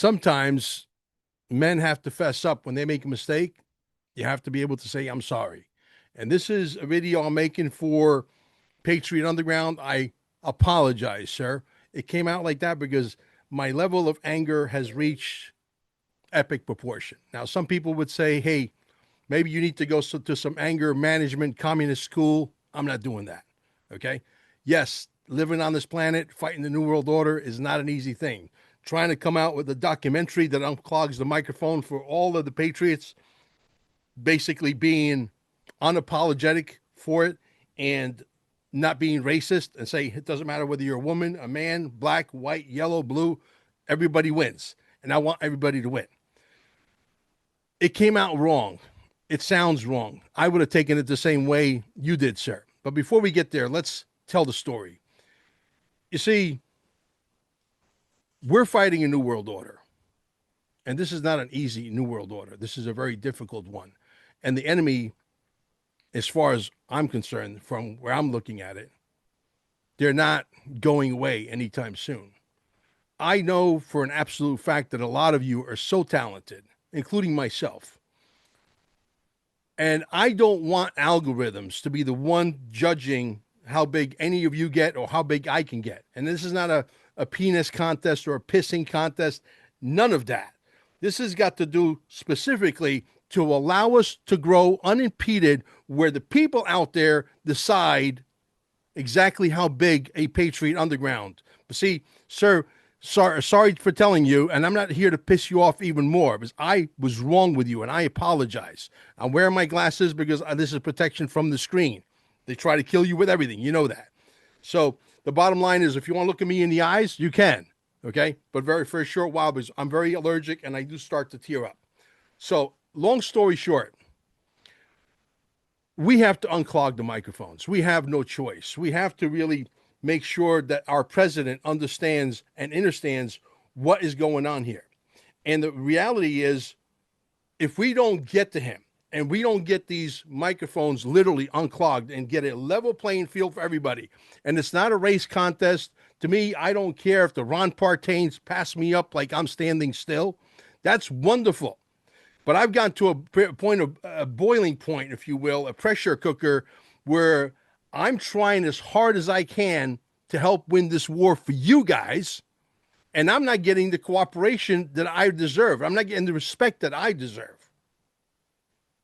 sometimes men have to fess up when they make a mistake. You have to be able to say, I'm sorry. And this is a video I'm making for Patriot Underground. I apologize, sir. It came out like that because my level of anger has reached epic proportion. Now, some people would say, hey, maybe you need to go to some anger management communist school. I'm not doing that. Okay. Yes, living on this planet, fighting the New World Order is not an easy thing. Trying to come out with a documentary that unclogs the microphone for all of the patriots, basically being unapologetic for it and not being racist and say it doesn't matter whether you're a woman, a man, black, white, yellow, blue, everybody wins. And I want everybody to win. It came out wrong. It sounds wrong. I would have taken it the same way you did, sir. But before we get there, let's tell the story. You see, we're fighting a new world order. And this is not an easy new world order. This is a very difficult one. And the enemy, as far as I'm concerned, from where I'm looking at it, they're not going away anytime soon. I know for an absolute fact that a lot of you are so talented, including myself. And I don't want algorithms to be the one judging how big any of you get or how big I can get. And this is not a penis contest or a pissing contest. None of that. This has got to do specifically to allow us to grow unimpeded, where the people out there decide exactly how big a Patriot Underground. But see, sir, sorry for telling you, and I'm not here to piss you off even more, because I was wrong with you, and I apologize. I'm wearing my glasses because this is protection from the screen. They try to kill you with everything. You know that. So the bottom line is, if you want to look at me in the eyes, you can. Okay? But for a short while, because I'm very allergic, and I do start to tear up. So long story short, we have to unclog the microphones. We have no choice. We have to really make sure that our president understands and understands what is going on here. And the reality is, if we don't get to him and we don't get these microphones literally unclogged and get a level playing field for everybody, and it's not a race contest. To me, I don't care if the Ron Partains pass me up like I'm standing still. That's wonderful. But I've gotten to a point of a boiling point, if you will, a pressure cooker, where I'm trying as hard as I can to help win this war for you guys, and I'm not getting the cooperation that I deserve. I'm not getting the respect that I deserve.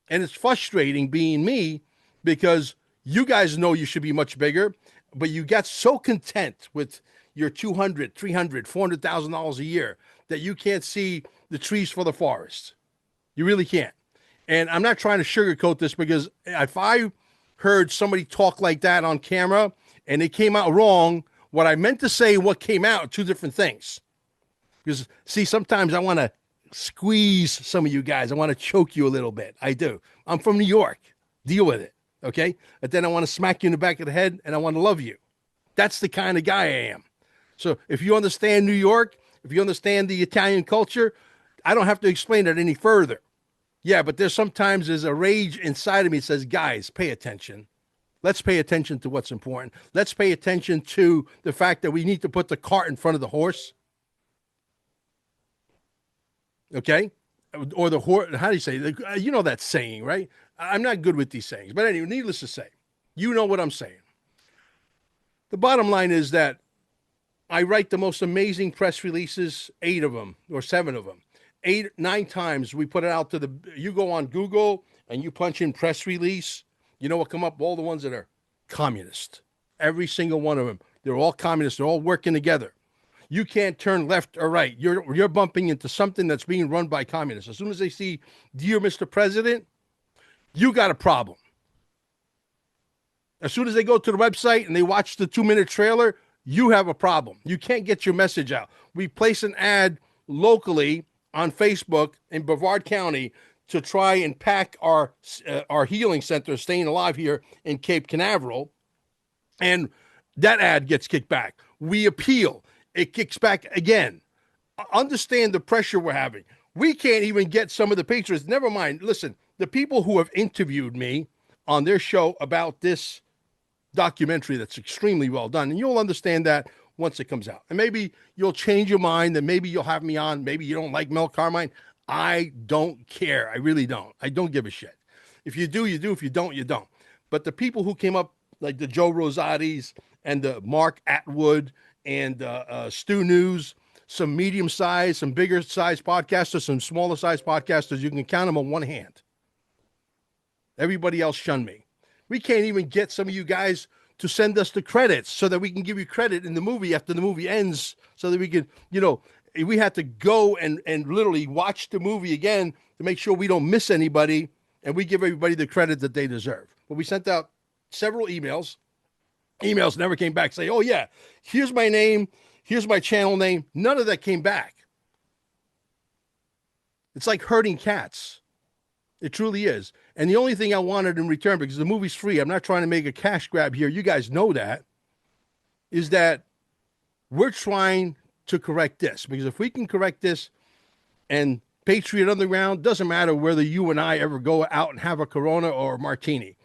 And it's frustrating being me, because you guys know you should be much bigger, but you got so content with your $200,000, $300,000, $400,000 a year that you can't see the trees for the forest. You really can't. And I'm not trying to sugarcoat this, because if I heard somebody talk like that on camera and it came out wrong, what I meant to say and what came out are two different things. Because, see, sometimes I want to squeeze some of you guys. I want to choke you a little bit. I do. I'm from New York. Deal with it. Okay? But then I want to smack you in the back of the head, and I want to love you. That's the kind of guy I am. So if you understand New York, if you understand the Italian culture, I don't have to explain it any further. Yeah, but there's a rage inside of me that says, guys, pay attention. Let's pay attention to what's important. Let's pay attention to the fact that we need to put the cart in front of the horse. Okay? Or the horse, how do you say it? You know that saying, right? I'm not good with these sayings. But anyway, needless to say, you know what I'm saying. The bottom line is that I write the most amazing press releases, 8 of them or 7 of them. 8, 9 times we put it out to you go on Google and you punch in press release. You know what come up? All the ones that are communist. Every single one of them. They're all communists. They're all working together. You can't turn left or right. You're bumping into something that's being run by communists. As soon as they see, dear Mr. President, you got a problem. As soon as they go to the website and they watch the 2-minute trailer, you have a problem. You can't get your message out. We place an ad locally on Facebook in Brevard County to try and pack our healing center, Staying Alive, here in Cape Canaveral. And that ad gets kicked back. We appeal. It kicks back again. Understand the pressure we're having. We can't even get some of the patriots. Never mind. Listen, the people who have interviewed me on their show about this documentary that's extremely well done, and you'll understand that once it comes out. And maybe you'll change your mind, and maybe you'll have me on. Maybe you don't like Mel Carmine. I don't care. I really don't. I don't give a shit. If you do, you do. If you don't, you don't. But the people who came up, like the Joe Rosati's and the Mark Atwood and Stu News, some medium-sized, some bigger-sized podcasters, some smaller-sized podcasters, you can count them on one hand. Everybody else shunned me. We can't even get some of you guys to send us the credits so that we can give you credit in the movie after the movie ends, so that we can, we had to go and literally watch the movie again to make sure we don't miss anybody, and we give everybody the credit that they deserve. But we sent out several emails. Emails never came back. Say, oh yeah, here's my name, here's my channel name. None of that came back. It's like herding cats. It truly is. And the only thing I wanted in return, because the movie's free, I'm not trying to make a cash grab here, you guys know that, is that we're trying to correct this. Because if we can correct this, and Patriot Underground, doesn't matter whether you and I ever go out and have a Corona or a martini.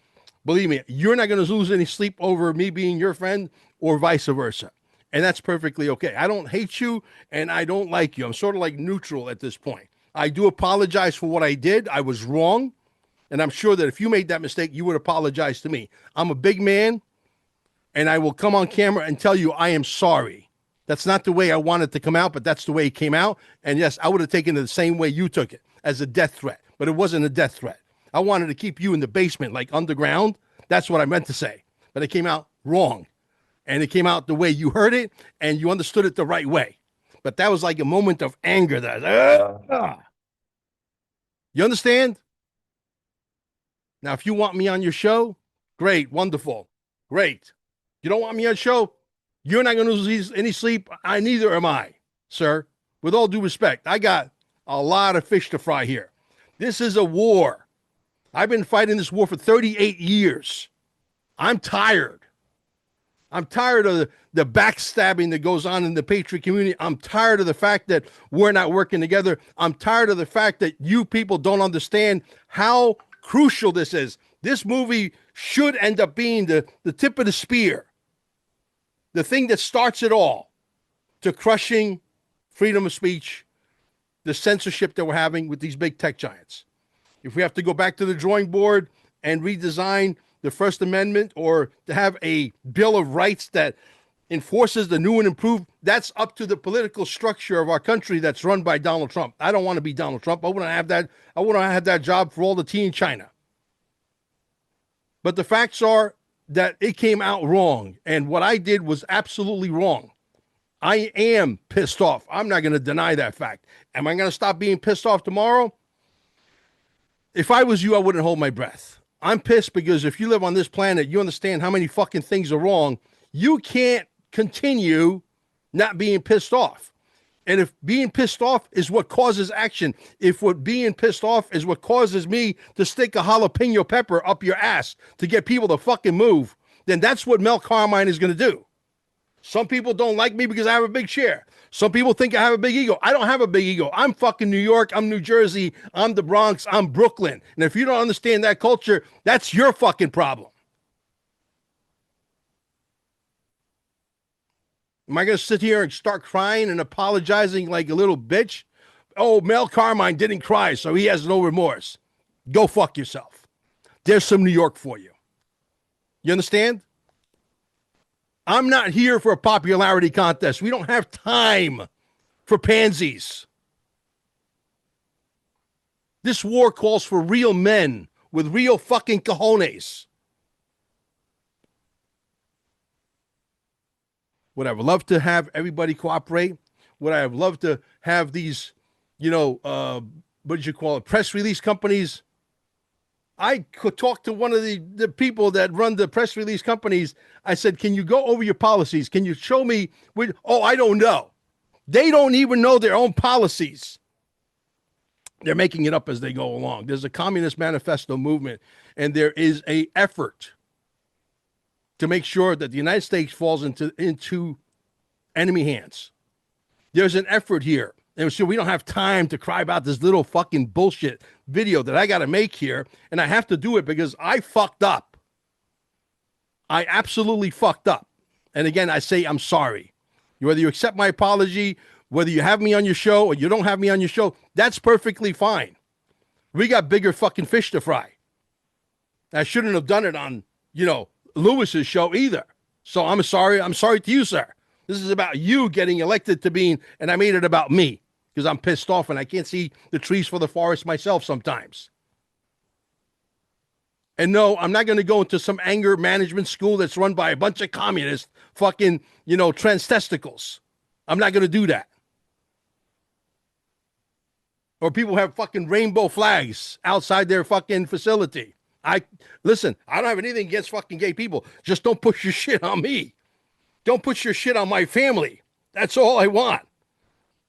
Believe me, you're not going to lose any sleep over me being your friend or vice versa. And that's perfectly okay. I don't hate you and I don't like you. I'm sort of like neutral at this point. I do apologize for what I did. I was wrong. And I'm sure that if you made that mistake, you would apologize to me. I'm a big man, and I will come on camera and tell you I am sorry. That's not the way I wanted to come out, but that's the way it came out. And yes, I would have taken it the same way you took it, as a death threat. But it wasn't a death threat. I wanted to keep you in the basement, like underground. That's what I meant to say. But it came out wrong. And it came out the way you heard it, and you understood it the right way. But that was like a moment of anger. You understand? Now, if you want me on your show, great, wonderful, great. You don't want me on the show, you're not going to lose any sleep. Neither am I, sir. With all due respect, I got a lot of fish to fry here. This is a war. I've been fighting this war for 38 years. I'm tired. I'm tired of the backstabbing that goes on in the Patriot community. I'm tired of the fact that we're not working together. I'm tired of the fact that you people don't understand how crucial this is. This movie should end up being the tip of the spear, the thing that starts it all, to crushing freedom of speech, the censorship that we're having with these big tech giants. If we have to go back to the drawing board and redesign the First Amendment, or to have a Bill of Rights that enforces the new and improved, that's up to the political structure of our country that's run by Donald Trump. I don't want to be Donald Trump. I wouldn't have that. I wouldn't have that job for all the tea in China. But the facts are that it came out wrong, and what I did was absolutely wrong. I am pissed off. I'm not going to deny that fact. Am I going to stop being pissed off tomorrow? If I was you, I wouldn't hold my breath. I'm pissed because if you live on this planet, you understand how many fucking things are wrong. You can't continue not being pissed off. And if being pissed off is what causes action, if what being pissed off is what causes me to stick a jalapeno pepper up your ass to get people to fucking move, then that's what Mel Carmine is going to do. Some people don't like me because I have a big chair. Some people think I have a big ego. I don't have a big ego. I'm fucking New York. I'm New Jersey. I'm the Bronx. I'm Brooklyn. And if you don't understand that culture, that's your fucking problem. Am I going to sit here and start crying and apologizing like a little bitch? Oh, Mel Carmine didn't cry, so he has no remorse. Go fuck yourself. There's some New York for you. You understand? I'm not here for a popularity contest. We don't have time for pansies. This war calls for real men with real fucking cojones. Would I have loved to have everybody cooperate? Would I have loved to have these, what did you call it, press release companies? I could talk to one of the people that run the press release companies. I said, can you go over your policies? Can you show me? I don't know. They don't even know their own policies. They're making it up as they go along. There's a Communist Manifesto movement, and there is an effort to make sure that the United States falls into enemy hands. There's an effort here. And so we don't have time to cry about this little fucking bullshit video that I got to make here. And I have to do it because I fucked up. I absolutely fucked up. And again, I say I'm sorry. Whether you accept my apology, whether you have me on your show or you don't have me on your show, that's perfectly fine. We got bigger fucking fish to fry. I shouldn't have done it on, Lewis's show either. So I'm sorry. I'm sorry to you, sir. This is about you getting elected to being, and I made it about me because I'm pissed off and I can't see the trees for the forest myself sometimes. And no, I'm not going to go into some anger management school that's run by a bunch of communist fucking, transtesticles. I'm not going to do that. Or people have fucking rainbow flags outside their fucking facility. Listen, I don't have anything against fucking gay people. Just don't push your shit on me. Don't push your shit on my family. That's all I want.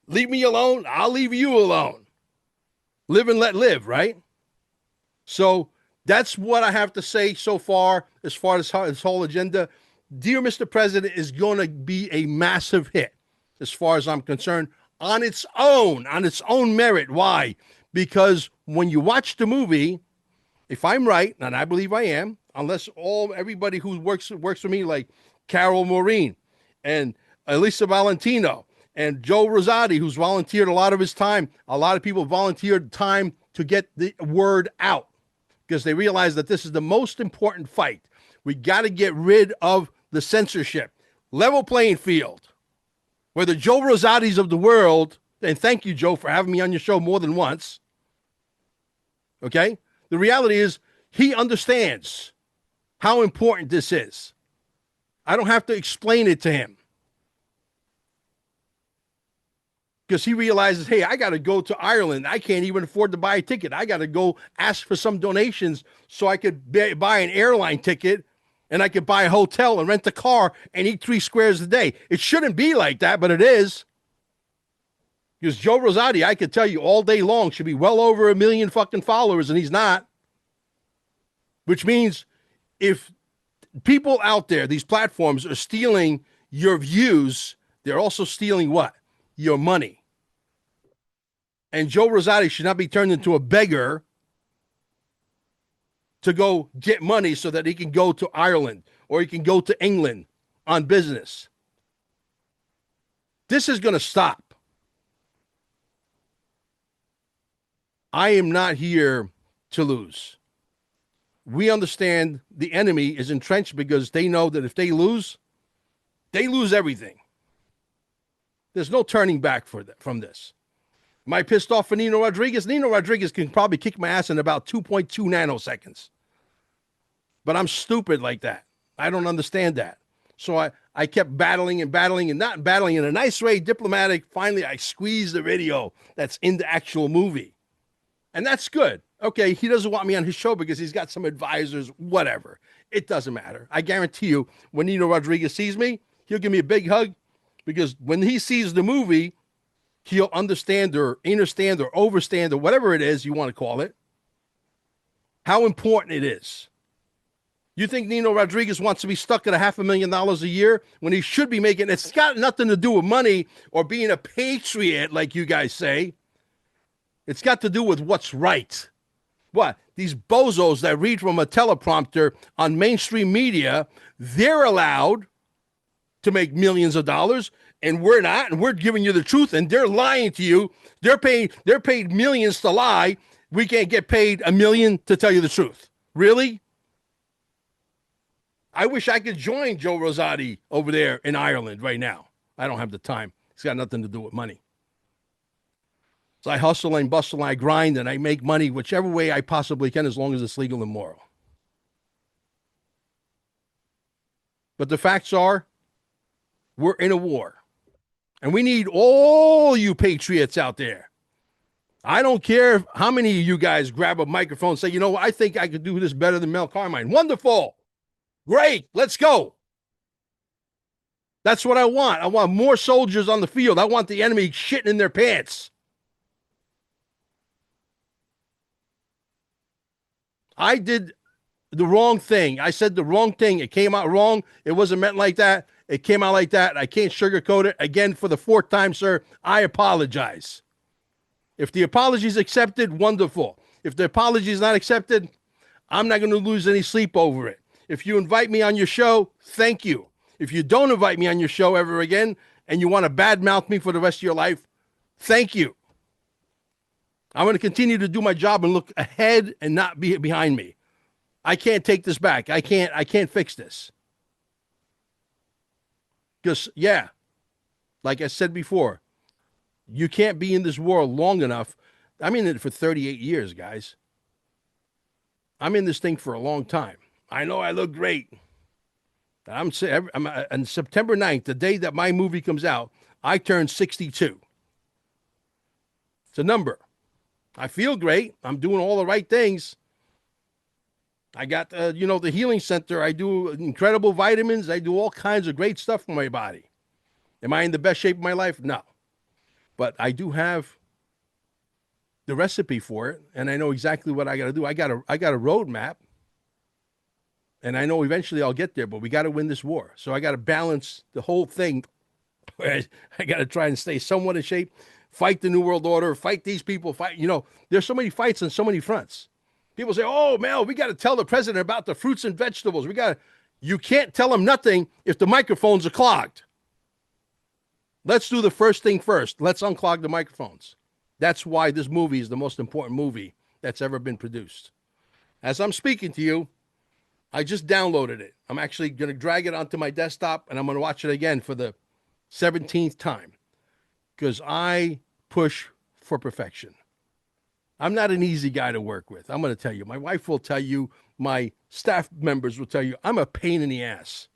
Leave me alone. I'll leave you alone. Live and let live, right? So that's what I have to say so far as this whole agenda. Dear Mr. President is going to be a massive hit as far as I'm concerned on its own merit. Why? Because when you watch the movie, if I'm right, and I believe I am, unless everybody who works for me, like Carol Maureen and Elisa Valentino and Joe Rosati, who's volunteered a lot of his time, a lot of people volunteered time to get the word out because they realize that this is the most important fight. We got to get rid of the censorship. Level playing field. Where the Joe Rosatis of the world, and thank you, Joe, for having me on your show more than once. Okay? The reality is he understands how important this is. I don't have to explain it to him. Because he realizes, hey, I got to go to Ireland. I can't even afford to buy a ticket. I got to go ask for some donations so I could buy an airline ticket and I could buy a hotel and rent a car and eat 3 squares a day. It shouldn't be like that, but it is. Because Joe Rosati, I could tell you all day long, should be well over 1 million fucking followers, and he's not. Which means if people out there, these platforms, are stealing your views, they're also stealing what? Your money. And Joe Rosati should not be turned into a beggar to go get money so that he can go to Ireland or he can go to England on business. This is going to stop. I am not here to lose. We understand the enemy is entrenched because they know that if they lose everything. There's no turning back from this. Am I pissed off for Nino Rodriguez? Nino Rodriguez can probably kick my ass in about 2.2 nanoseconds. But I'm stupid like that. I don't understand that. So I kept battling and not battling in a nice way, diplomatic. Finally, I squeezed the video that's in the actual movie. And that's good. Okay, he doesn't want me on his show because he's got some advisors, whatever. It doesn't matter. I guarantee you, when Nino Rodriguez sees me, he'll give me a big hug because when he sees the movie, he'll understand or understand or overstand or whatever it is you want to call it, how important it is. You think Nino Rodriguez wants to be stuck at $500,000 a year when he should be making, it's got nothing to do with money or being a patriot, like you guys say. It's got to do with what's right. What? These bozos that read from a teleprompter on mainstream media, they're allowed to make millions of dollars, and we're not, and we're giving you the truth, and they're lying to you. They're paid millions to lie. We can't get paid $1 million to tell you the truth. Really? I wish I could join Joe Rosati over there in Ireland right now. I don't have the time. It's got nothing to do with money. So I hustle and bustle and I grind and I make money whichever way I possibly can as long as it's legal and moral. But the facts are, we're in a war. And we need all you patriots out there. I don't care how many of you guys grab a microphone and say, you know, I think I could do this better than Mel Carmine. Wonderful. Great. Let's go. That's what I want. I want more soldiers on the field. I want the enemy shitting in their pants. I did the wrong thing. I said the wrong thing. It came out wrong. It wasn't meant like that. It came out like that. I can't sugarcoat it. Again, for the 4th time, sir, I apologize. If the apology is accepted, wonderful. If the apology is not accepted, I'm not going to lose any sleep over it. If you invite me on your show, thank you. If you don't invite me on your show ever again, and you want to badmouth me for the rest of your life, thank you. I'm going to continue to do my job and look ahead and not be behind me. I can't take this back. I can't fix this. Because, yeah, like I said before, you can't be in this world long enough. I'm in it for 38 years, guys. I'm in this thing for a long time. I know I look great. I'm on September 9th, the day that my movie comes out, I turn 62. It's a number. I feel great. I'm doing all the right things. I got, the healing center. I do incredible vitamins. I do all kinds of great stuff for my body. Am I in the best shape of my life? No. But I do have the recipe for it, and I know exactly what I got to do. I got a roadmap, and I know eventually I'll get there, but we got to win this war. So I got to balance the whole thing. I got to try and stay somewhat in shape, fight the New World Order, fight these people, there's so many fights on so many fronts. People say, oh, Mel, we got to tell the president about the fruits and vegetables. You can't tell him nothing if the microphones are clogged. Let's do the first thing first. Let's unclog the microphones. That's why this movie is the most important movie that's ever been produced. As I'm speaking to you, I just downloaded it. I'm actually going to drag it onto my desktop, and I'm going to watch it again for the 17th time because I push for perfection. I'm not an easy guy to work with. I'm going to tell you. My wife will tell you. My staff members will tell you. I'm a pain in the ass.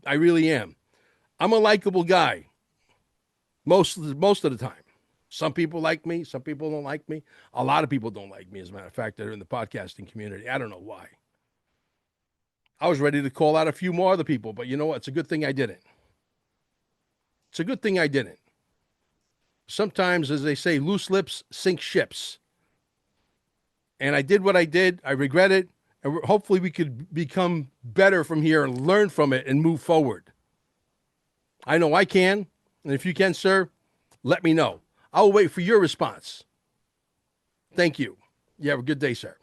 I really am. I'm a likable guy most of the time. Some people like me. Some people don't like me. A lot of people don't like me, as a matter of fact, that are in the podcasting community. I don't know why. I was ready to call out a few more other people, but you know what? It's a good thing I didn't. It's a good thing I didn't. Sometimes, as they say, loose lips sink ships. And I did what I did. I regret it. And hopefully we could become better from here and learn from it and move forward. I know I can. And if you can, sir, let me know. I'll wait for your response. Thank you. You have a good day, sir.